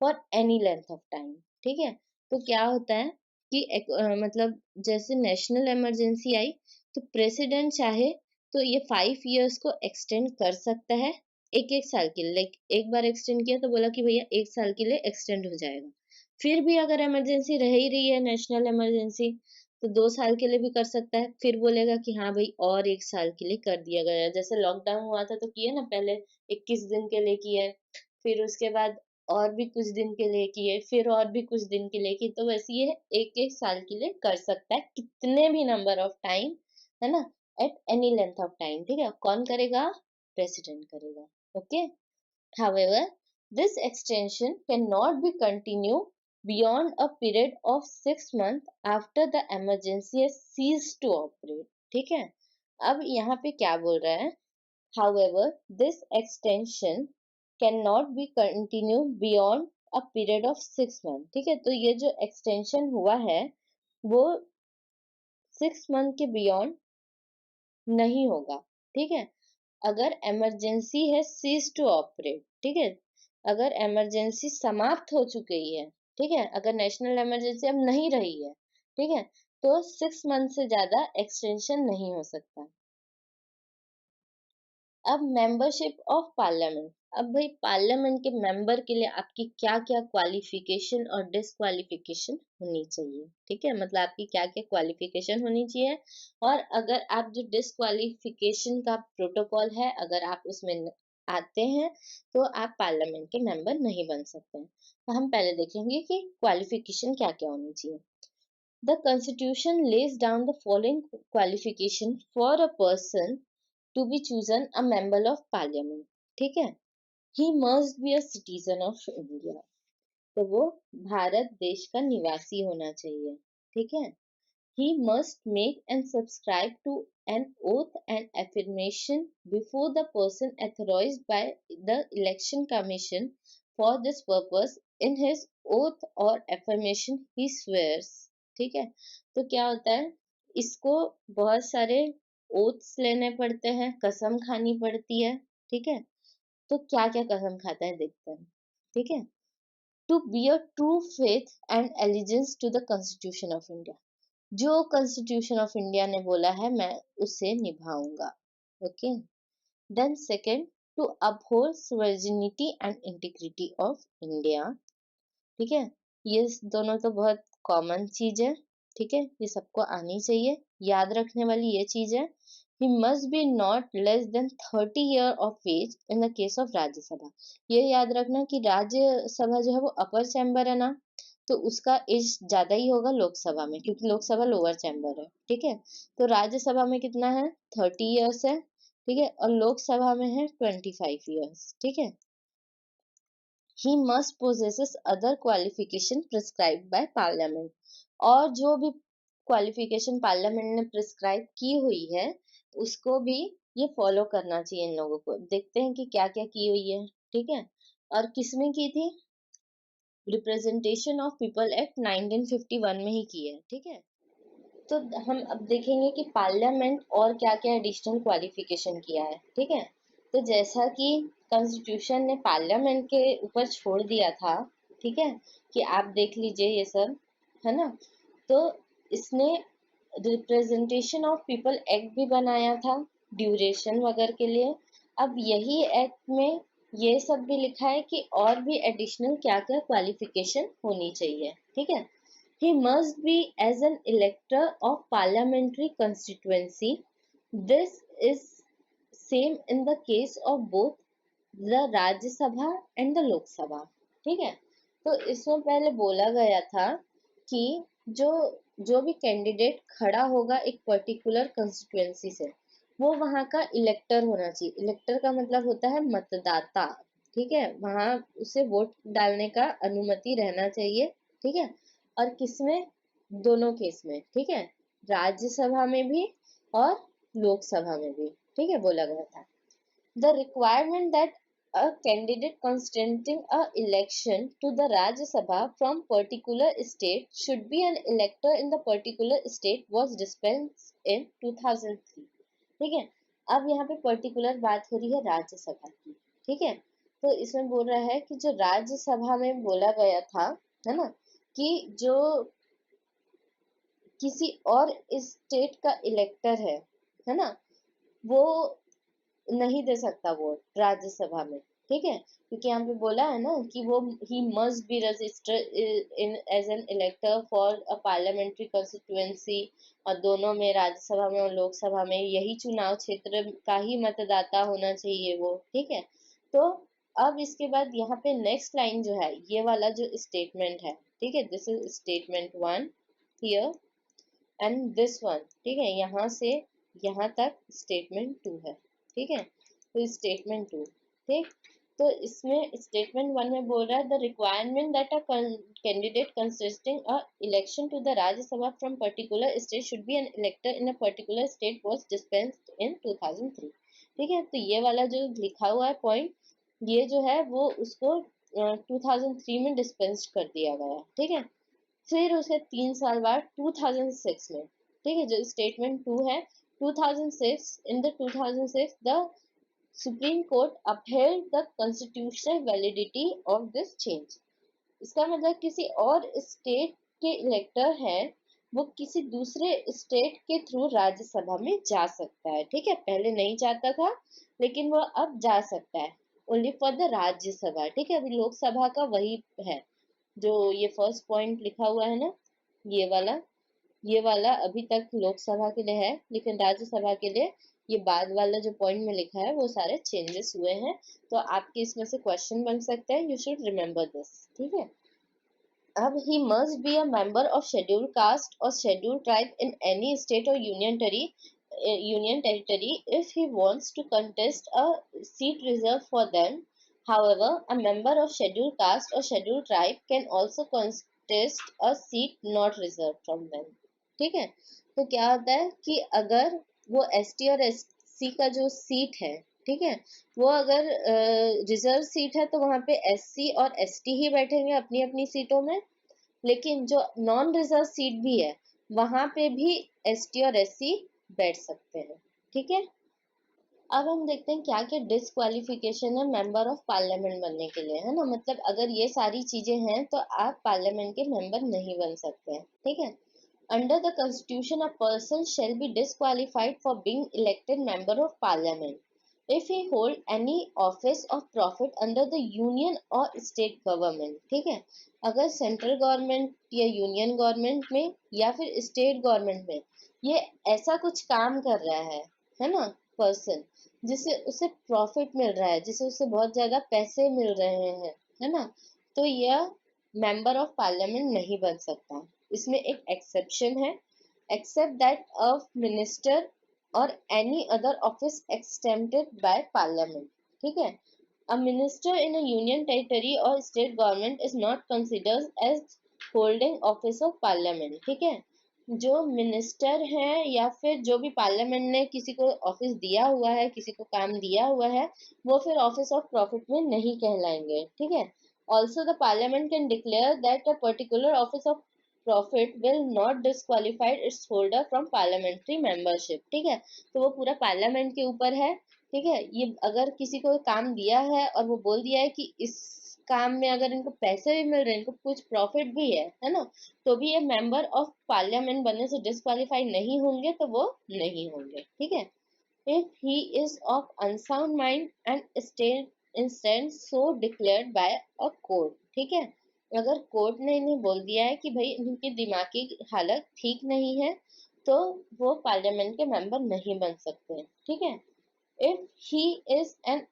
for any length of time. ठीक है, तो क्या होता है कि मतलब जैसे national emergency आई तो प्रेसिडेंट चाहे तो ये 5 इयर्स को एक्सटेंड कर सकता है, एक एक साल के लिए। लाइक एक बार एक्सटेंड किया तो बोला कि भैया 1 साल के लिए एक्सटेंड हो जाएगा। फिर भी अगर इमरजेंसी रह ही रही है, नेशनल इमरजेंसी, तो 2 साल के लिए भी कर सकता है। फिर बोलेगा कि हाँ भाई और 1 साल के लिए कर दिया गया। जैसे लॉकडाउन हुआ था तो किए ना, पहले 21 दिन के लिए किए, फिर उसके बाद और भी कुछ दिन के लिए किए, फिर और भी कुछ दिन के लिए किए। तो वैसे ये एक एक साल के लिए कर सकता है, कितने भी नंबर ऑफ टाइम, है ना, at any length of time, ठीक है। कौन करेगा? प्रेसिडेंट करेगा, okay. However, this extension cannot be continued beyond a period of 6 months after the emergency has ceased to operate. ठीक है, अब यहाँ पे क्या बोल रहा है? However, this extension cannot be continued beyond a period of 6 months. ठीक है, तो ये जो extension हुआ है वो 6 मंथ के बियॉन्ड नहीं होगा, ठीक है। अगर इमरजेंसी है सीज टू ऑपरेट, ठीक है, अगर इमरजेंसी समाप्त हो चुकी है, ठीक है, अगर नेशनल इमरजेंसी अब नहीं रही है, ठीक है, तो 6 मंथ से ज्यादा एक्सटेंशन नहीं हो सकता। अब मेंबरशिप ऑफ पार्लियामेंट। अब भाई पार्लियामेंट के मेंबर के लिए आपकी क्या क्या क्वालिफिकेशन और डिसक्वालिफिकेशन होनी चाहिए, ठीक है, मतलब आपकी क्या क्या क्वालिफिकेशन होनी चाहिए। और अगर आप जो डिसक्वालिफिकेशन का प्रोटोकॉल है अगर आप उसमें आते हैं तो आप पार्लियामेंट के मेंबर नहीं बन सकते हैं। तो हम पहले देखेंगे कि क्वालिफिकेशन क्या क्या होनी चाहिए। The Constitution lays down the following qualification for a person to be chosen a member of parliament, ठीक है। He must be a citizen of India, तो वो भारत देश का निवासी होना चाहिए, ठीक है। He must make and subscribe to an oath and affirmation before the person authorized by the election commission for this purpose. In his oath or affirmation he swears. ठीक है, तो क्या होता है, इसको बहुत सारे ओथ्स लेने पड़ते हैं, कसम खानी पड़ती है। ठीक है, तो क्या क्या कसम खाता है देखते हैं। ठीक है, to bear true faith and allegiance to the constitution of India, जो कॉन्स्टिट्यूशन ऑफ इंडिया ने बोला है मैं उसे निभाऊंगा। Okay, then second, to uphold sovereignty and integrity of India. ठीक है, ये दोनों तो बहुत कॉमन चीज है। ठीक है, ये सबको आनी चाहिए, याद रखने वाली ये चीज है। he must be not less than 30 year of age in the case of Rajya Sabha. ये याद रखना कि राज्यसभा जो है वो अपर चैम्बर है ना, तो उसका एज ज्यादा ही होगा लोकसभा में, क्योंकि लोकसभा लोअर चैम्बर है। ठीक है, तो राज्यसभा में कितना है, 30 इयर्स है। ठीक है, और लोकसभा में है 25 इयर्स। ठीक है, he must possesses other qualification prescribed by parliament, और जो भी क्वालिफिकेशन पार्लियामेंट ने प्रिस्क्राइब की हुई है उसको भी ये फॉलो करना चाहिए इन लोगों को। देखते हैं कि क्या क्या की हुई है। ठीक है, और किसमें की थी, रिप्रेजेंटेशन ऑफ पीपल एक्ट 1951 में ही की है। ठीक है, तो हम अब देखेंगे कि पार्लियामेंट और क्या क्या एडिशनल क्वालिफिकेशन किया है। ठीक है, तो जैसा कि कॉन्स्टिट्यूशन ने पार्लियामेंट के ऊपर छोड़ दिया था, ठीक है, कि आप देख लीजिए ये सब, है ना, तो इसने रिप्रेजेंटेशन ऑफ पीपल एक्ट भी बनाया था ड्यूरेशन वगैरह के लिए। अब यही एक्ट में ये सब भी लिखा है कि और भी एडिशनल क्या क्या क्वालिफिकेशन होनी चाहिए। ठीक है, he must be as an elector of parliamentary constituency. This is same in the case of both the Rajya Sabha and the Lok Sabha। ठीक है, तो इसमें पहले बोला गया था कि जो जो भी कैंडिडेट खड़ा होगा एक पर्टिकुलर कंस्टिट्यूएंसी से, वो वहां का इलेक्टर होना चाहिए। इलेक्टर का मतलब होता है मतदाता। ठीक है, वहां उसे वोट डालने का अनुमति रहना चाहिए। ठीक है, और किसमें, दोनों केस में। ठीक है, राज्यसभा में भी और लोकसभा में भी। ठीक है, बोला गया था the requirement that a candidate contesting a election to the Rajya Sabha from particular state should be an elector in the particular state was dispensed in 2003। ठीक है, अब यहाँ पे पर्टिकुलर बात हो रही है राज्यसभा की। ठीक है, तो इसमें बोल रहा है कि जो राज्यसभा में बोला गया था, है ना, कि जो किसी और स्टेट का इलेक्टर है ना, वो नहीं दे सकता वोट राज्यसभा में। ठीक है, क्योंकि यहाँ पे बोला है ना कि वो he must be registered in as an elector for a parliamentary constituency, और दोनों में, राज्यसभा में और लोकसभा में, यही चुनाव क्षेत्र का ही मतदाता होना चाहिए वो। ठीक है, तो अब इसके बाद यहाँ पे नेक्स्ट लाइन जो है, ये वाला जो स्टेटमेंट है, ठीक है, this is statement 1 here and this one. ठीक है, यहाँ से यहाँ तक स्टेटमेंट 2 है। ठीक है, तो स्टेटमेंट 2, ठीक, तो इसमें स्टेटमेंट 1 में बोल रहा है the requirement that a candidate consisting a election to the Rajya Sabha from particular state should be an elector in a particular state was dispensed in 2003। ठीक है, तो ये वाला जो लिखा हुआ है पॉइंट, ये जो है वो उसको 2003 में डिस्पेंस्ड कर दिया गया। ठीक है, फिर उसे 3 साल बाद 2006 में, ठीक है, जो स्टेटमेंट 2 है, 2006, in the 2006 the supreme court upheld the constitutional validity of this change। इसका मतलब किसी और स्टेट के इलेक्टर है, वो किसी दूसरे स्टेट के थ्रू राज्यसभा में जा सकता है। ठीक है, पहले नहीं जाता था लेकिन वो अब जा सकता है, ओनली फॉर द राज्यसभा। ठीक है, अभी लोकसभा का वही है जो ये फर्स्ट पॉइंट लिखा हुआ है ना, ये वाला अभी तक लोकसभा के लिए है, लेकिन राज्यसभा के लिए ये बाद वाला जो पॉइंट में लिखा है वो सारे चेंजेस हुए हैं। तो आपके इसमें से क्वेश्चन बन सकता है, यू शुड रिमेम्बर दिस। ठीक है, अब he must be a member of scheduled caste or scheduled tribe in any state or union territory if he wants to contest a seat reserved for them। However, a member of scheduled caste or scheduled tribe can also contest a seat not reserved from them। ठीक है, तो क्या होता है कि अगर वो ST और एससी का जो सीट है, ठीक है, वो अगर रिजर्व सीट है तो वहां पे एससी और एसटी ही बैठेंगे अपनी अपनी सीटों में, लेकिन जो नॉन रिजर्व सीट भी है वहां पे भी एसटी और एससी बैठ सकते हैं, ठीक है। अब हम देखते हैं क्या क्या डिस्क्वालिफिकेशन है मेंबर ऑफ पार्लियामेंट बनने के लिए, है ना, मतलब अगर ये सारी चीजें हैं तो आप पार्लियामेंट के मेंबर नहीं बन सकते हैं, ठीक है। Under the constitution a person shall be disqualified for being elected member of parliament if he hold any office of profit under the union और स्टेट गवर्नमेंट, ठीक है। अगर सेंट्रल गवर्नमेंट या यूनियन गवर्नमेंट में या फिर स्टेट गवर्नमेंट में ये ऐसा कुछ काम कर रहा है ना, पर्सन, जिससे उसे प्रॉफिट मिल रहा है, जिससे उसे बहुत ज्यादा पैसे मिल रहे हैं, है ना, तो यह मेंबर ऑफ पार्लियामेंट नहीं बन सकता। इसमें एक एक्सेप्शन है, एक्सेप्ट दैट ऑफ मिनिस्टर और any other office exempted by parliament, ठीक है। A minister in a union territory or state government is not considered as holding office of parliament, ठीक है। जो मिनिस्टर है या फिर जो भी पार्लियामेंट ने किसी को ऑफिस दिया हुआ है, किसी को काम दिया हुआ है, वो फिर ऑफिस ऑफ प्रॉफिट में नहीं कहलाएंगे, ठीक है। Also the parliament can declare that a particular office of profit will not disqualified it's holder from parliamentary membership, ठीक है। तो वो पूरा पार्लियामेंट के ऊपर है, ठीक है। ये अगर किसी को काम दिया है और वो बोल दिया है कि इस काम में अगर इनको पैसे भी मिल रहे हैं, इनको कुछ प्रॉफिट भी है ना, तो भी ये मेंबर ऑफ पार्लियामेंट बनने से डिस्क्वालीफाई नहीं होंगे, तो वो नहीं होंगे, ठीक है। If he is of unsound mind and state instant so declared by a court, ठीक है। अगर कोर्ट ने इन्हें बोल दिया है कि भाई इनकी दिमागी हालत ठीक नहीं है, तो वो पार्लियामेंट के मेंबर नहीं बन सकते, ठीक है। If he is an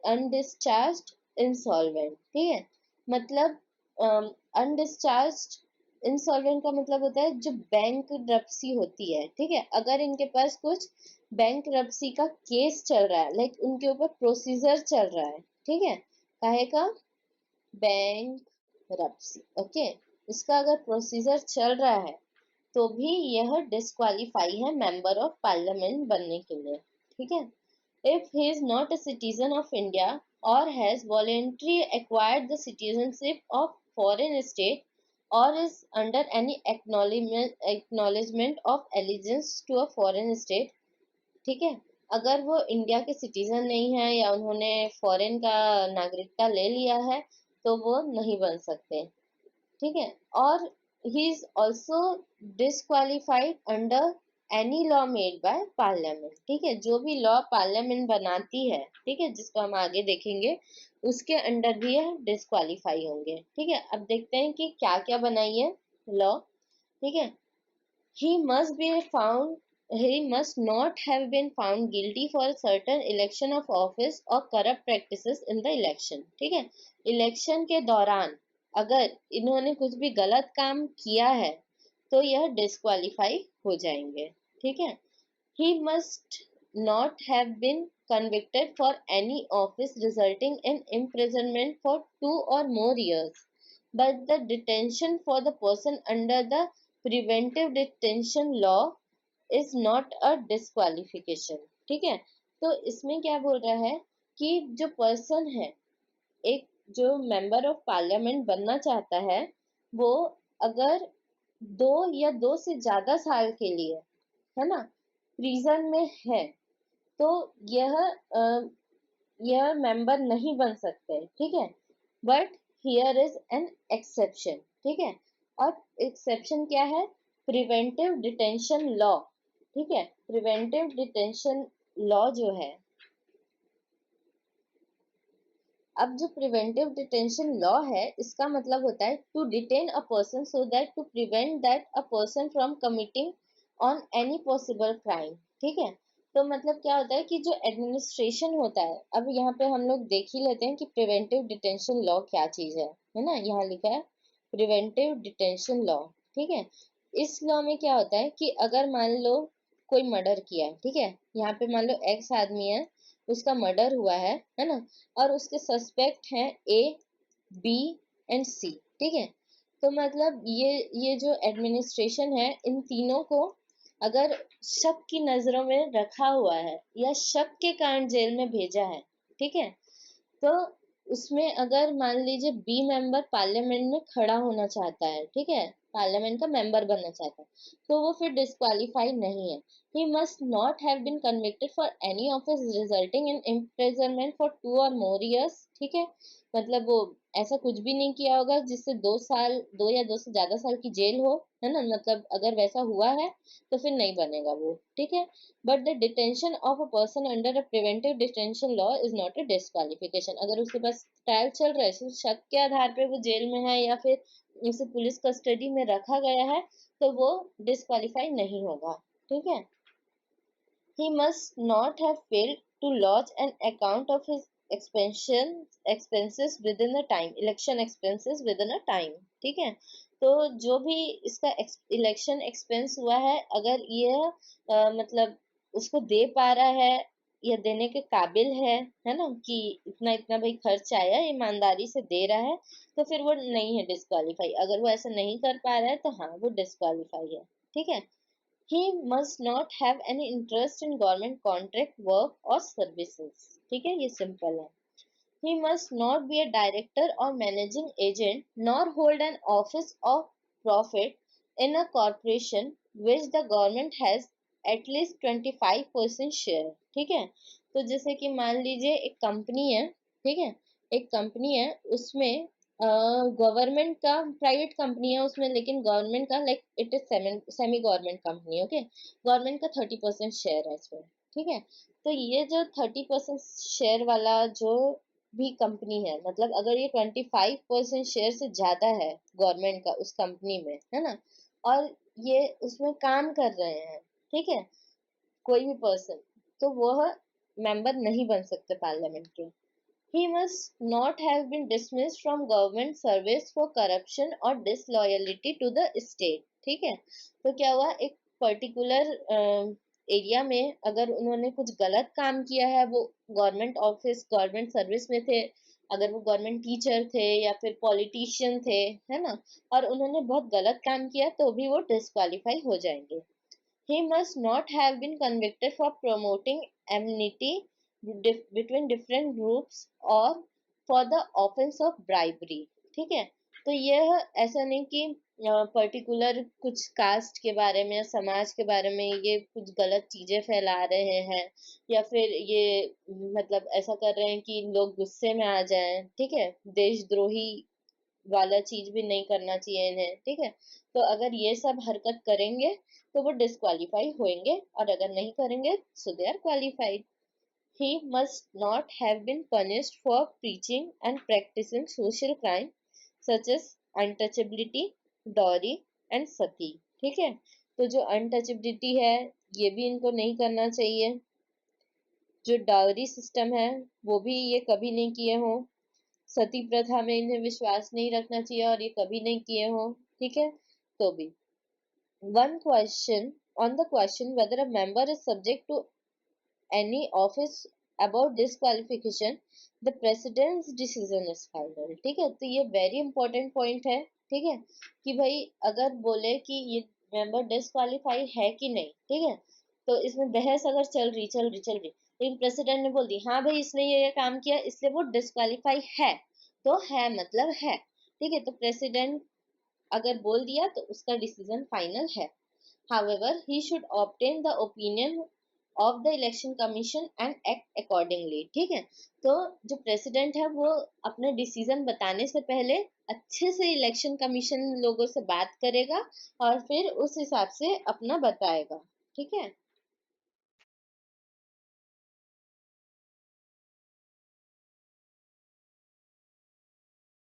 undischarged insolvent, ठीक है, मतलब अनडिस्चार्ज्ड इंसॉल्वेंट का मतलब होता है जो बैंक रप्सी होती है, ठीक है। अगर इनके पास कुछ बैंक रप्सी का केस चल रहा है, लाइक उनके ऊपर प्रोसीजर चल रहा है, ठीक है, काहे का, बैंक रप्सी, ओके, इसका अगर प्रोसीजर चल रहा है तो भी यह डिस्क्वालीफाई है मेंबर ऑफ पार्लियामेंट बनने के लिए, ठीक है। If he is not a citizen of India or has voluntarily acquired the citizenship of foreign state or is under any acknowledgement of allegiance to a foreign state, ठीक है। अगर वो India के सिटीजन नहीं है या उन्होंने फॉरेन का नागरिकता ले लिया है तो वो नहीं बन सकते, ठीक है। और he is also disqualified under any law made by parliament, ठीक है, जो भी लॉ पार्लियामेंट बनाती है, ठीक है, जिसको हम आगे देखेंगे, उसके अंडर भी यह डिस्क्वालीफाई होंगे, ठीक है। अब देखते हैं कि क्या क्या बनाई है लॉ, ठीक है। he must be found he must not have been found guilty for certain election of office or corrupt practices in the election, ठीक है। इलेक्शन के दौरान अगर इन्होंने कुछ भी गलत काम किया है तो यह डिस्क्वालीफाई हो जाएंगे, ठीक है। he must not have been convicted for any office resulting in imprisonment for 2 or more years, but the detention for the person under the preventive detention law is not a disqualification, ठीक है। तो इसमें क्या बोल रहा है कि जो पर्सन है, एक जो मेंबर ऑफ पार्लियामेंट बनना चाहता है, वो अगर 2 या 2 से ज्यादा साल के लिए, है ना, प्रिजन में है, तो यह यह मेंबर नहीं बन सकते, ठीक है। But here is an exception, ठीक है। और एक्सेप्शन क्या है, प्रिवेंटिव डिटेंशन लॉ, ठीक है। प्रिवेंटिव डिटेंशन लॉ जो है, अब जो प्रिवेंटिव डिटेंशन लॉ है इसका मतलब होता है to detain a person so that to prevent that a person from committing on any possible crime, ठीक है। तो मतलब क्या होता है कि जो एडमिनिस्ट्रेशन होता है, अब यहाँ पे हम लोग देख ही लेते हैं कि प्रिवेंटिव डिटेंशन लॉ क्या चीज है ना, यहाँ लिखा है प्रिवेंटिव डिटेंशन लॉ, ठीक है। इस लॉ में क्या होता है कि अगर मान लो कोई मर्डर किया है, ठीक है, यहाँ पे मान लो एक्स आदमी है, उसका मर्डर हुआ है ना, और उसके सस्पेक्ट हैं ए, बी एंड सी, ठीक है। तो मतलब ये जो एडमिनिस्ट्रेशन है इन तीनों को अगर शक की नजरों में रखा हुआ है या शक के कारण जेल में भेजा है, ठीक है, तो उसमें अगर मान लीजिए बी मेंबर पार्लियामेंट में खड़ा होना चाहता है, ठीक है, पार्लियामेंट का मेंबर बनना चाहता है, तो वो फिर डिस्क्वालीफाई नहीं है। He must not have been convicted for any offence resulting in imprisonment for 2 or more years, ठीक है, मतलब वो ऐसा कुछ भी नहीं किया होगा जिससे 2 साल, 2 या 2 से ज्यादा साल की जेल हो, है ना, मतलब अगर वैसा हुआ है तो फिर नहीं बनेगा वो, ठीक है। But the detention of a person under a preventive detention law is not a disqualification. अगर उसके पास ट्रायल चल रहा है, सिर्फ शक के आधार पे वो जेल में है या फिर उसे पुलिस कस्टडी में रखा गया है, तो वो डिस्क्वालीफाई नहीं होगा, ठीक है। He must not have failed to lodge an account of his expenses within a time, election expenses within a time, ठीक है। तो जो भी इसका इलेक्शन एक्सपेंस हुआ है, अगर यह मतलब उसको दे पा रहा है या देने के काबिल है ना, कि इतना इतना भाई खर्च आया, ईमानदारी से दे रहा है, तो फिर वो नहीं है डिस्क्वालीफाई। अगर वो ऐसा नहीं कर पा रहा है तो हाँ वो डिस्क्वालीफाई है, ठीक है। He must not have any interest in government contract work or services, ठीक है, ये सिंपल है। He must not be a director or managing agent nor hold an office of profit in a corporation which the government has at least 25% share, ठीक है। तो जैसे कि मान लीजिए एक कंपनी है, ठीक है, एक कंपनी है, उसमें गवर्नमेंट का, प्राइवेट कंपनी है उसमें, लेकिन गवर्नमेंट का like it is semi government company, okay, government का 30% शेयर है इसमें, ठीक है। तो ये जो 30% शेयर वाला जो भी कंपनी है, मतलब अगर ये 25% शेयर से ज्यादा है गवर्नमेंट का उस कंपनी में, है ना, और ये उसमें काम कर रहे हैं, ठीक है, कोई भी पर्सन, तो वह मेंबर नहीं बन सकते पार्लियामेंट के। He must not have been dismissed from government service for corruption or disloyalty to the state, ठीक है। तो क्या हुआ, एक पर्टिकुलर एरिया में अगर उन्होंने कुछ गलत काम किया है, वो गवर्नमेंट ऑफिस, गवर्नमेंट सर्विस में थे, अगर वो गवर्नमेंट टीचर थे या फिर पॉलिटिशियन थे, है ना, और उन्होंने बहुत गलत काम किया, तो भी वो डिस्क्वालीफाई हो जाएंगे। He must not have been convicted for promoting enmity between different groups or for the offense of bribery, ठीक है। तो यह ऐसा नहीं कि पर्टिकुलर कुछ कास्ट के बारे में या समाज के बारे में ये कुछ गलत चीजें फैला रहे हैं, या फिर ये मतलब ऐसा कर रहे हैं कि लोग गुस्से में आ जाएं, ठीक है, देशद्रोही वाला चीज भी नहीं करना चाहिए इन्हें, ठीक है। तो अगर ये सब हरकत करेंगे तो वो डिस्क्वालीफाई होंगे, और अगर नहीं करेंगे so they are qualified. He must not have been punished for preaching and practicing social crime such as untouchability, dowry and sati, ठीक है। तो जो अनटचेबिलिटी है ये भी इनको नहीं करना चाहिए, जो डाउरी सिस्टम है वो भी ये कभी नहीं किए हो, सती प्रथा में इन्हें विश्वास नहीं रखना चाहिए और ये कभी नहीं किए हो, ठीक है। तो भी one question on the question whether a member is subject to any office about disqualification, the president's decision is final, ठीक है। तो ये वेरी इंपॉर्टेंट पॉइंट है, ठीक है, कि भाई अगर बोले कि ये मेंबर डिस्क्वालीफाई है कि नहीं, ठीक है, तो इसमें बहस अगर चल रही, लेकिन प्रेसिडेंट ने बोल दी हाँ भाई इसने ये काम किया इसलिए वो डिस्क्वालीफाई है, तो है मतलब है, ठीक है। तो प्रेसिडेंट अगर बोल दिया तो उसका डिसीजन फाइनल है। However, he should obtain the opinion of the election commission and act accordingly, ठीक है। तो जो प्रेसिडेंट है वो अपने डिसीजन बताने से पहले अच्छे से इलेक्शन कमीशन लोगों से बात करेगा और फिर उस हिसाब से अपना बताएगा, ठीक है।